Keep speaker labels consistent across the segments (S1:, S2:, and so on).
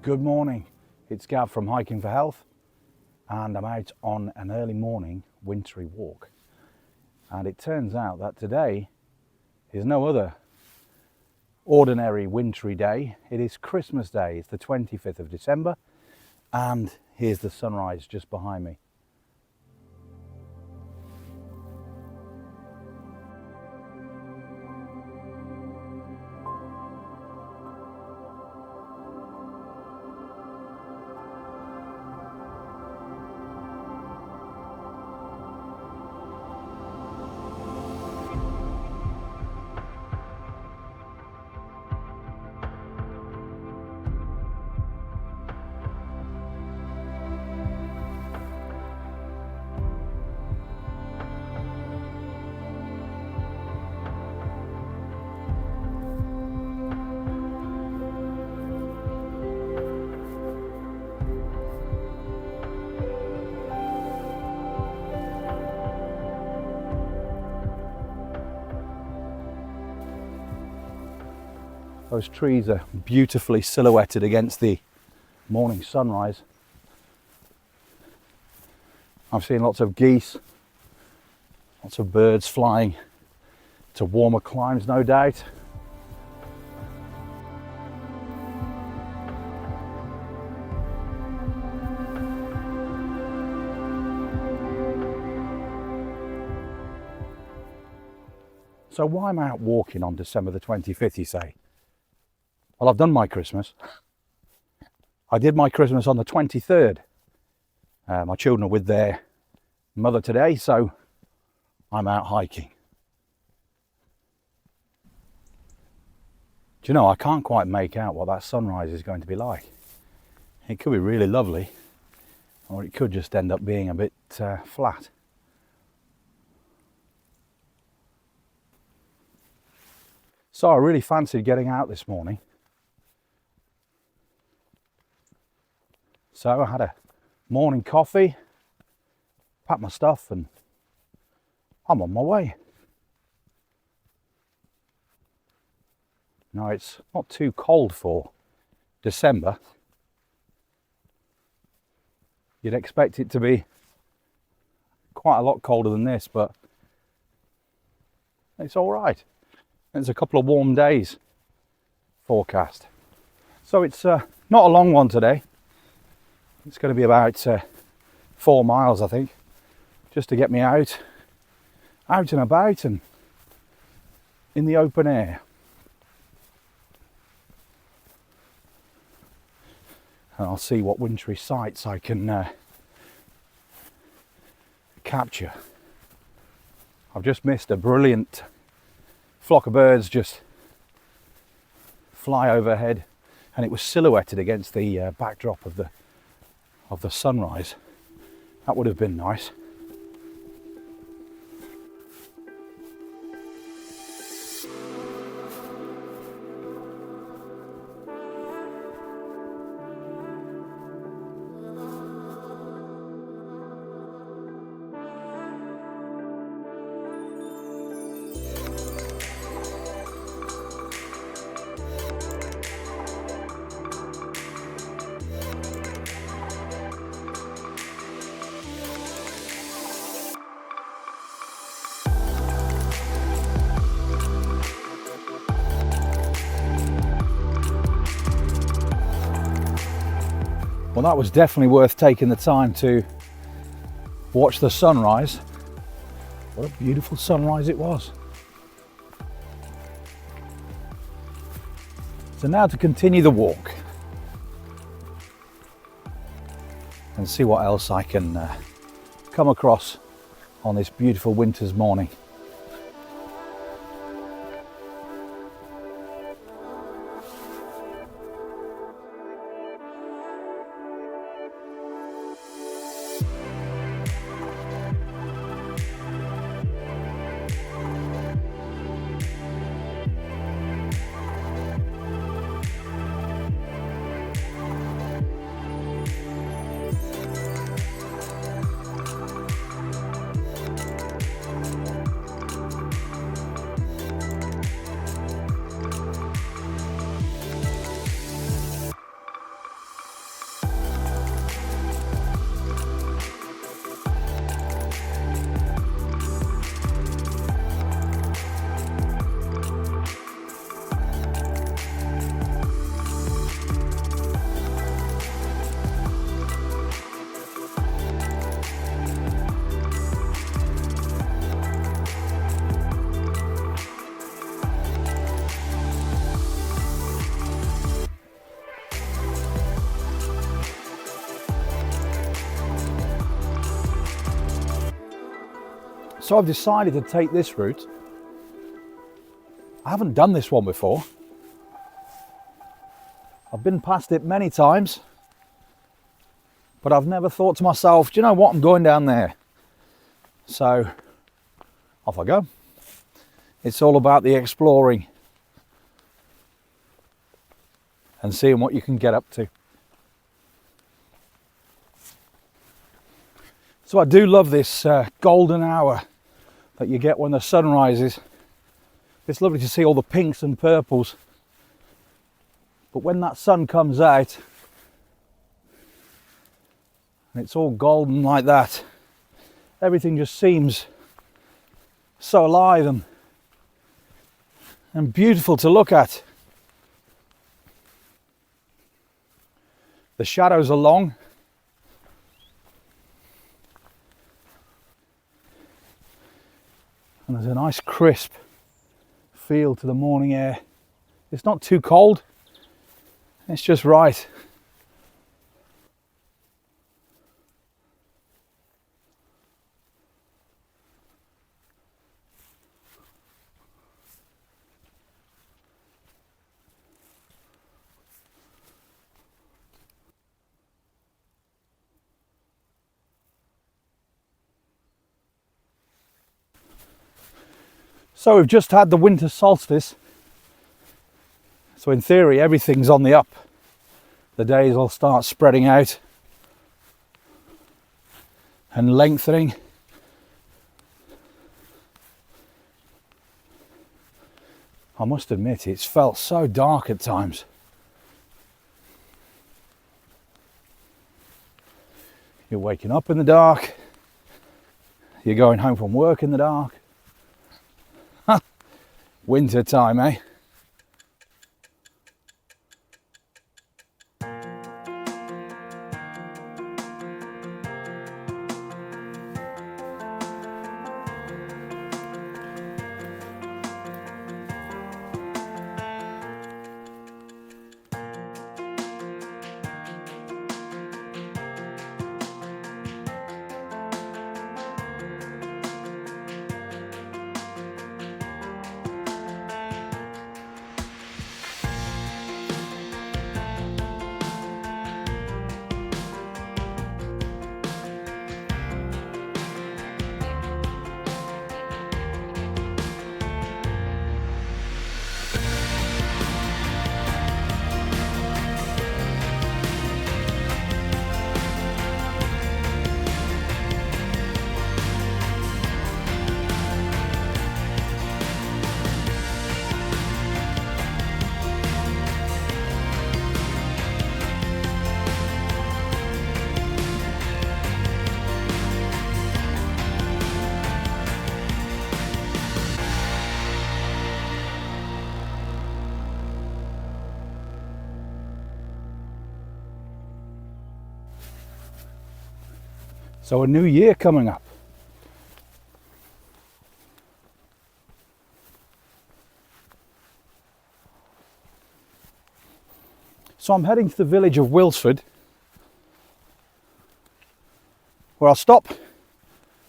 S1: Good morning, it's Gav from Hiking for Health, and I'm out on an early morning wintry walk. And it turns out that today is no other ordinary wintry day. It is Christmas Day. It's the 25th of December, and here's the sunrise just behind me. Those trees are beautifully silhouetted against the morning sunrise. I've seen lots of geese, lots of birds flying to warmer climes, no doubt. So why am I out walking on December the 25th, you say? Well, I've done my Christmas. I did my Christmas on the 23rd. My children are with their mother today, so I'm out hiking. Do you know, I can't quite make out what that sunrise is going to be like. It could be really lovely, or it could just end up being a bit flat. So I really fancied getting out this morning. So I had a morning coffee, packed my stuff, and I'm on my way. Now it's not too cold for December. You'd expect it to be quite a lot colder than this, but it's all right. There's a couple of warm days forecast. So it's not a long one today. It's going to be about 4 miles, I think, just to get me out and about and in the open air. And I'll see what wintry sights I can capture. I've just missed a brilliant flock of birds just fly overhead, and it was silhouetted against the backdrop of the sunrise. That would have been nice. Well, that was definitely worth taking the time to watch the sunrise. What a beautiful sunrise it was. So now to continue the walk and see what else I can come across on this beautiful winter's morning. So I've decided to take this route. I haven't done this one before. I've been past it many times, but I've never thought to myself, do you know what, I'm going down there. So off I go. It's all about the exploring and seeing what you can get up to. So I do love this golden hour that you get when the sun rises. It's lovely to see all the pinks and purples. But when that sun comes out and it's all golden like that, everything just seems so alive and beautiful to look at. The shadows are long. And there's a nice crisp feel to the morning air. It's not too cold, it's just right. So we've just had the winter solstice. So in theory, everything's on the up. The days will start spreading out and lengthening. I must admit, it's felt so dark at times. You're waking up in the dark. You're going home from work in the dark. Winter time, eh? So a new year coming up. So I'm heading to the village of Wilsford, where I'll stop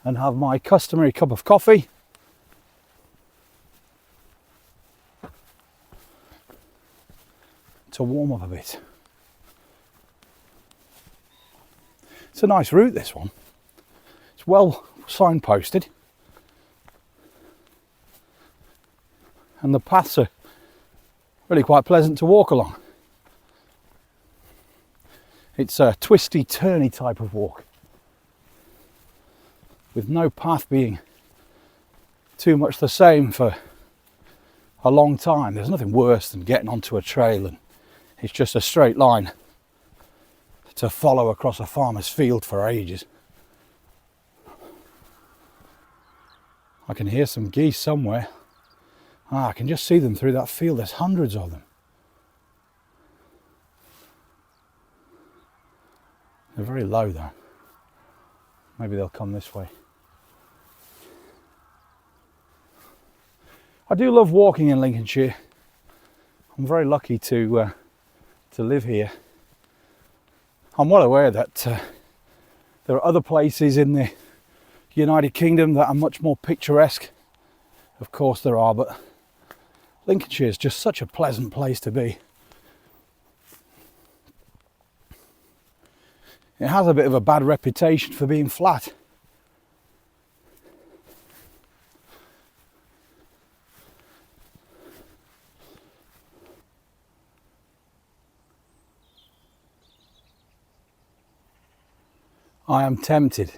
S1: and have my customary cup of coffee to warm up a bit. It's a nice route, this one. It's well signposted, and the paths are really quite pleasant to walk along. It's a twisty, turny type of walk, with no path being too much the same for a long time. There's nothing worse than getting onto a trail and it's just a straight line to follow across a farmer's field for ages. I can hear some geese somewhere. I can just see them through that field. There's hundreds of them. They're very low though. Maybe they'll come this way. I do love walking in Lincolnshire. I'm very lucky to live here. I'm well aware that there are other places in the United Kingdom that are much more picturesque. Of course there are, but Lincolnshire is just such a pleasant place to be. It has a bit of a bad reputation for being flat. I am tempted,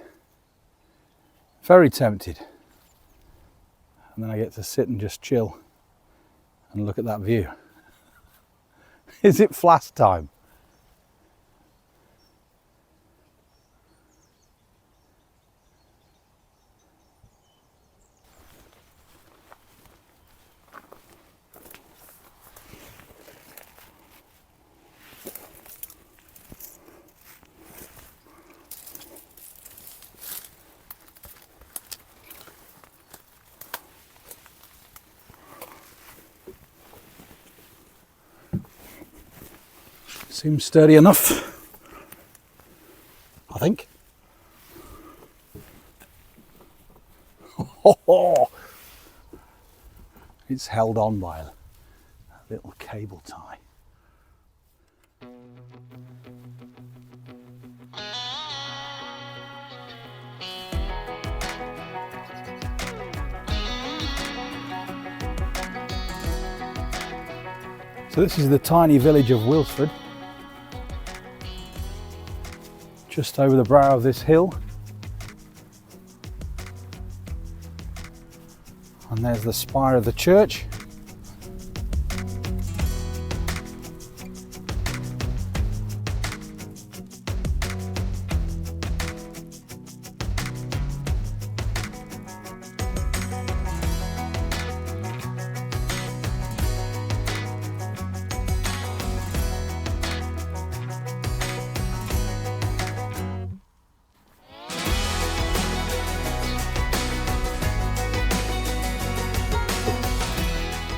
S1: very tempted, and then I get to sit and just chill and look at that view. Is it flash time? Seems sturdy enough, I think. It's held on by a little cable tie. So this is the tiny village of Wilsford, just over the brow of this hill, and there's the spire of the church.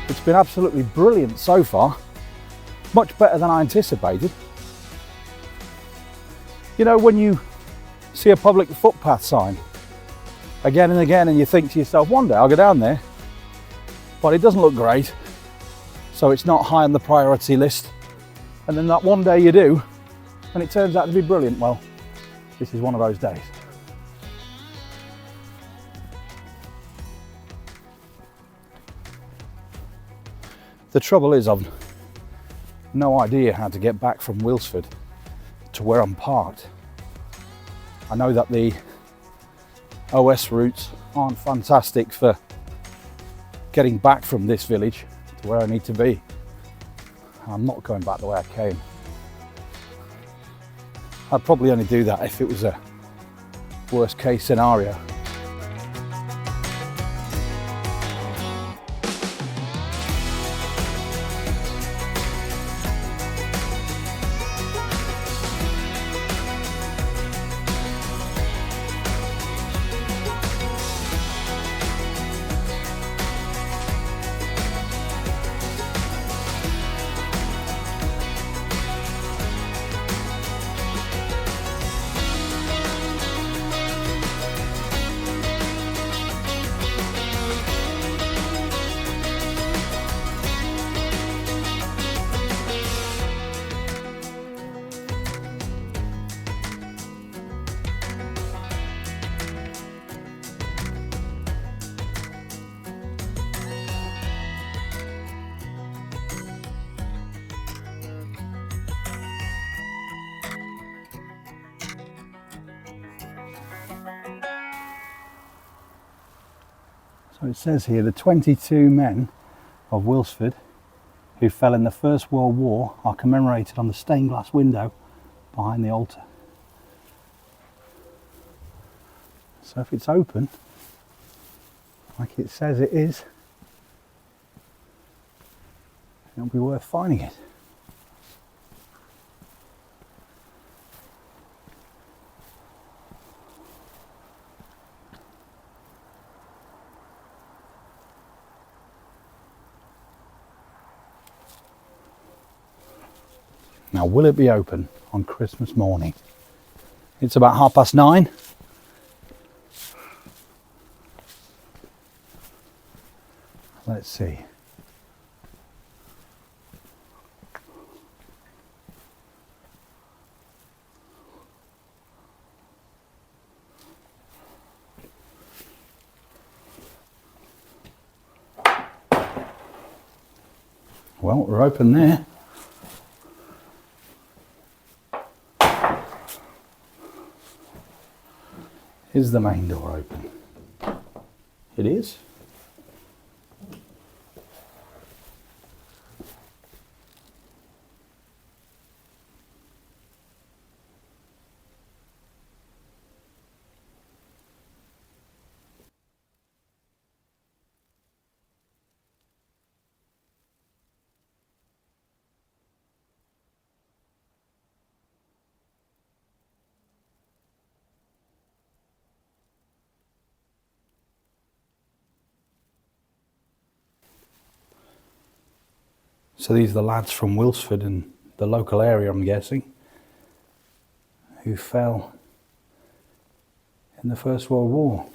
S1: It's been absolutely brilliant so far, much better than I anticipated. You know, when you see a public footpath sign again and again and you think to yourself, one day I'll go down there, but it doesn't look great, so it's not high on the priority list, and then that one day you do and it turns out to be brilliant. Well, this is one of those days. The trouble is, I've no idea how to get back from Wilsford to where I'm parked. I know that the OS routes aren't fantastic for getting back from this village to where I need to be. I'm not going back the way I came. I'd probably only do that if it was a worst case scenario. So it says here the 22 men of Wilsford who fell in the First World War are commemorated on the stained glass window behind the altar. So if it's open, like it says it is, it'll be worth finding it. Now, will it be open on Christmas morning? It's about 9:30. Let's see. Well, we're open there. Is the main door open? It is. So these are the lads from Wilsford and the local area, I'm guessing, who fell in the First World War.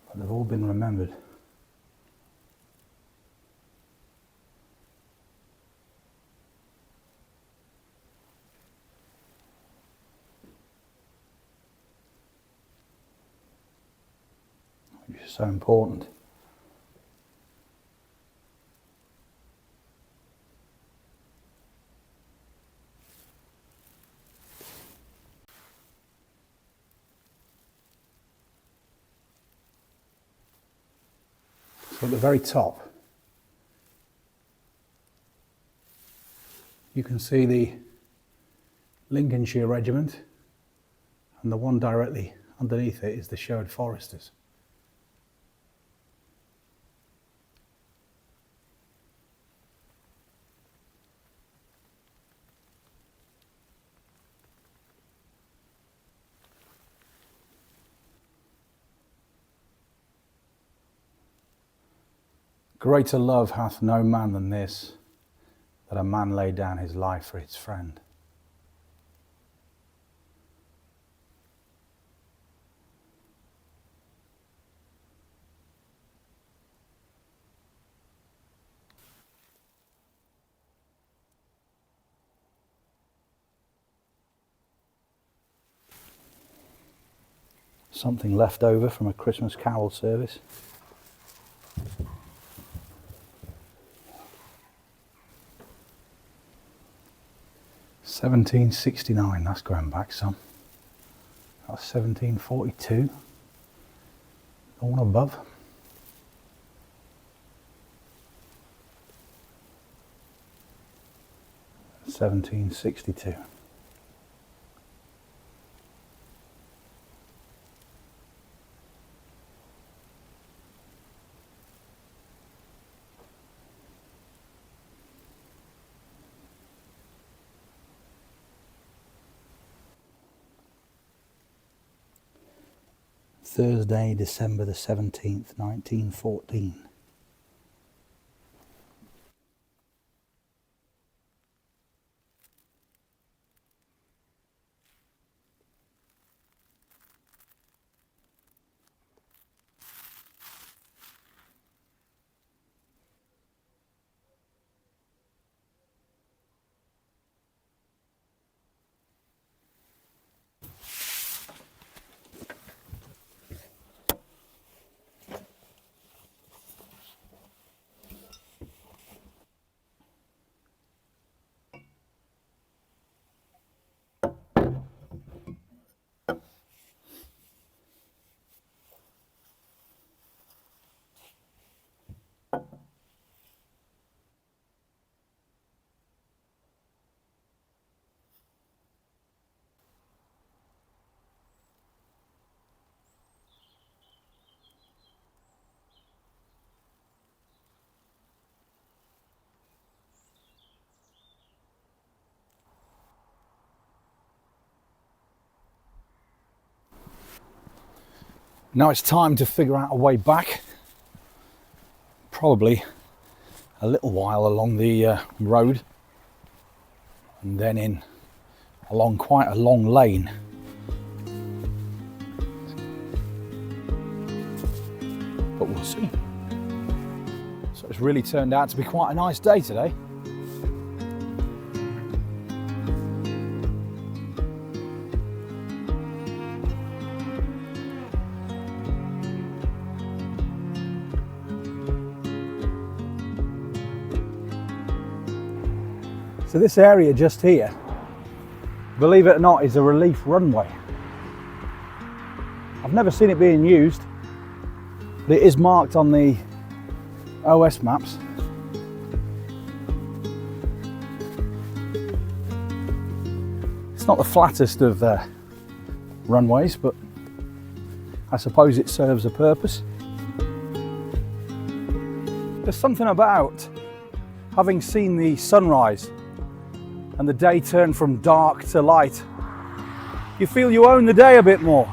S1: But they've all been remembered. Which is so important. So at the very top, you can see the Lincolnshire regiment, and the one directly underneath it is the Sherwood Foresters. Greater love hath no man than this, that a man lay down his life for his friend. Something left over from a Christmas carol service. £17.69, that's going back some. That's £17.42. The one above. £17.62. Thursday, December the 17th, 1914. Now it's time to figure out a way back. Probably a little while along the road and then in along quite a long lane. But we'll see. So it's really turned out to be quite a nice day today. So this area just here, believe it or not, is a relief runway. I've never seen it being used, but it is marked on the OS maps. It's not the flattest of runways, but I suppose it serves a purpose. There's something about having seen the sunrise and the day turn from dark to light. You feel you own the day a bit more.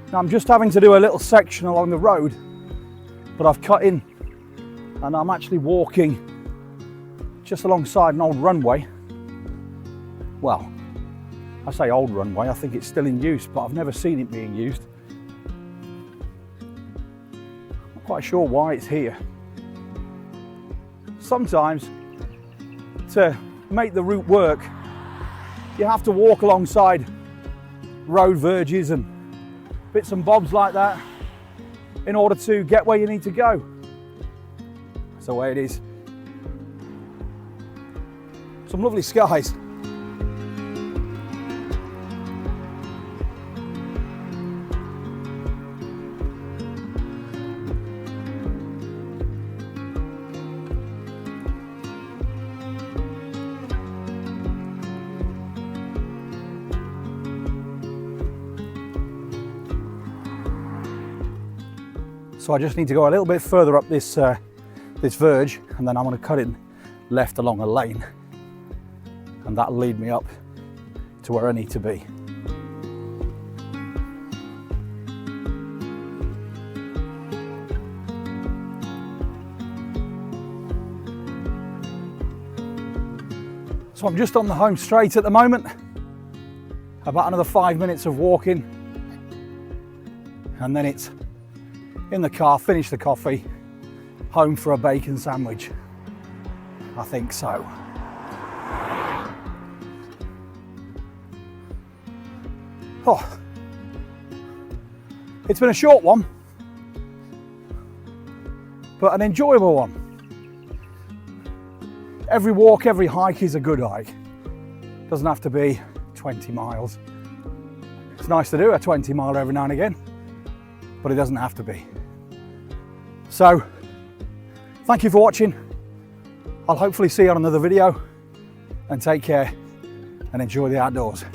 S1: Now I'm just having to do a little section along the road, but I've cut in and I'm actually walking just alongside an old runway. Well, I say old runway, I think it's still in use, but I've never seen it being used. I'm not quite sure why it's here. Sometimes, to make the route work, you have to walk alongside road verges and bits and bobs like that in order to get where you need to go. That's the way it is. Some lovely skies. So I just need to go a little bit further up this this verge, and then I'm going to cut it left along a lane, and that'll lead me up to where I need to be. So I'm just on the home straight at the moment, about another 5 minutes of walking, and then it's in the car, finish the coffee, home for a bacon sandwich. I think so. Oh, it's been a short one, but an enjoyable one. Every walk, every hike is a good hike. Doesn't have to be 20 miles. It's nice to do a 20 miler every now and again, but it doesn't have to be. So, thank you for watching. I'll hopefully see you on another video, and take care and enjoy the outdoors.